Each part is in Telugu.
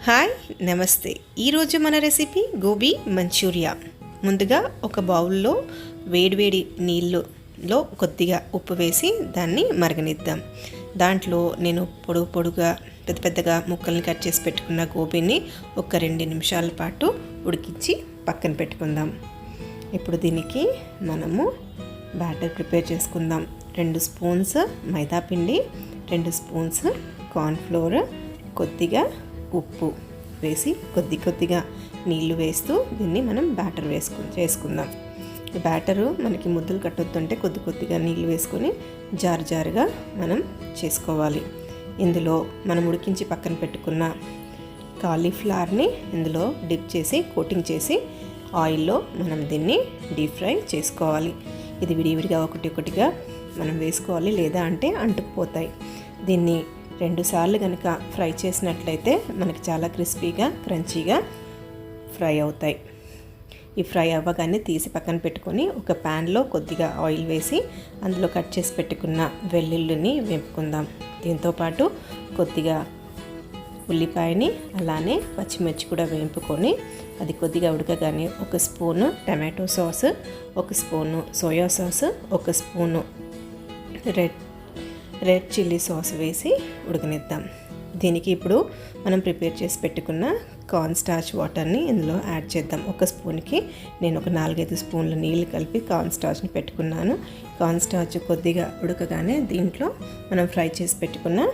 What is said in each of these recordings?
హాయ్ నమస్తే. ఈరోజు మన రెసిపీ గోబీ మంచూరియా. ముందుగా ఒక బౌల్లో వేడివేడి నీళ్ళలో కొద్దిగా ఉప్పు వేసి దాన్ని మరగనిద్దాం. దాంట్లో నేను పొడుగా పెద్దగా ముక్కల్ని కట్ చేసి పెట్టుకున్న గోబీని ఒక 2 నిమిషాల పాటు ఉడికించి పక్కన పెట్టుకుందాం. ఇప్పుడు దీనికి మనము బ్యాటర్ ప్రిపేర్ చేసుకుందాం. 2 స్పూన్స్ మైదా పిండి, 2 స్పూన్స్ కార్న్ఫ్లోర్, కొద్దిగా ఉప్పు వేసి కొద్దిగా నీళ్లు వేస్తూ దీన్ని మనం బ్యాటర్ చేసుకుందాం. బ్యాటరు మనకి ముద్దలు కట్టొద్దంటే కొద్దిగా నీళ్ళు వేసుకొని జారుగా మనం చేసుకోవాలి. ఇందులో మనం ఉడికించి పక్కన పెట్టుకున్న కాలీఫ్లవర్ని ఇందులో డిప్ చేసి కోటింగ్ చేసి ఆయిల్లో మనం దీన్ని డీప్ ఫ్రై చేసుకోవాలి. ఇది విడివిడిగా ఒకటిగా మనం వేసుకోవాలి, లేదా అంటే అంటుకుపోతాయి. దీన్ని 2 సార్లు కనుక ఫ్రై చేసినట్లయితే మనకి చాలా క్రిస్పీగా క్రంచీగా ఫ్రై అవుతాయి. ఈ ఫ్రై అవ్వగానే తీసి పక్కన పెట్టుకొని ఒక ప్యాన్లో కొద్దిగా ఆయిల్ వేసి అందులో కట్ చేసి పెట్టుకున్న వెల్లుల్లిని వేపుకుందాం. దీంతోపాటు కొద్దిగా ఉల్లిపాయని అలానే పచ్చిమిర్చి కూడా వేపుకొని అది కొద్దిగా ఉడకగానే 1 spoon tomato sauce, 1 spoon soya sauce, 1 spoon red chilli sauce వేసి ఉడకనిద్దాం. దీనికి ఇప్పుడు మనం ప్రిపేర్ చేసి పెట్టుకున్న కార్న్ స్టార్చ్ వాటర్ని ఇందులో యాడ్ చేద్దాం. 1 స్పూన్కి నేను ఒక 4-5 స్పూన్ల నీళ్ళు కలిపి కార్న్ స్టార్చ్ని పెట్టుకున్నాను. కార్న్ స్టార్చ్ కొద్దిగా ఉడకగానే దీంట్లో మనం ఫ్రై చేసి పెట్టుకున్న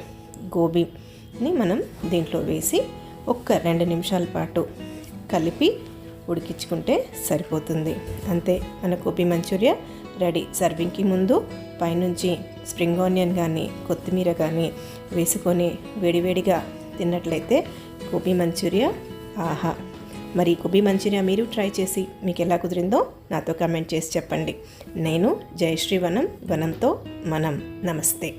గోబీని మనం దీంట్లో వేసి ఒక 2 నిమిషాల పాటు కలిపి ఉడికించుకుంటే సరిపోతుంది. అంతే, మన గోబీ మంచూరియా రెడీ. సర్వింగ్కి ముందు పైనుంచి స్ప్రింగ్ ఆనియన్ కానీ కొత్తిమీర కానీ వేసుకొని వేడివేడిగా తిన్నట్లయితే గోబీ మంచూరియా ఆహా. మరి గోబీ మంచూరియా మీరు ట్రై చేసి మీకు ఎలా కుదిరిందో నాతో కామెంట్ చేసి చెప్పండి. నేను జయశ్రీ వనంతో మనం. నమస్తే.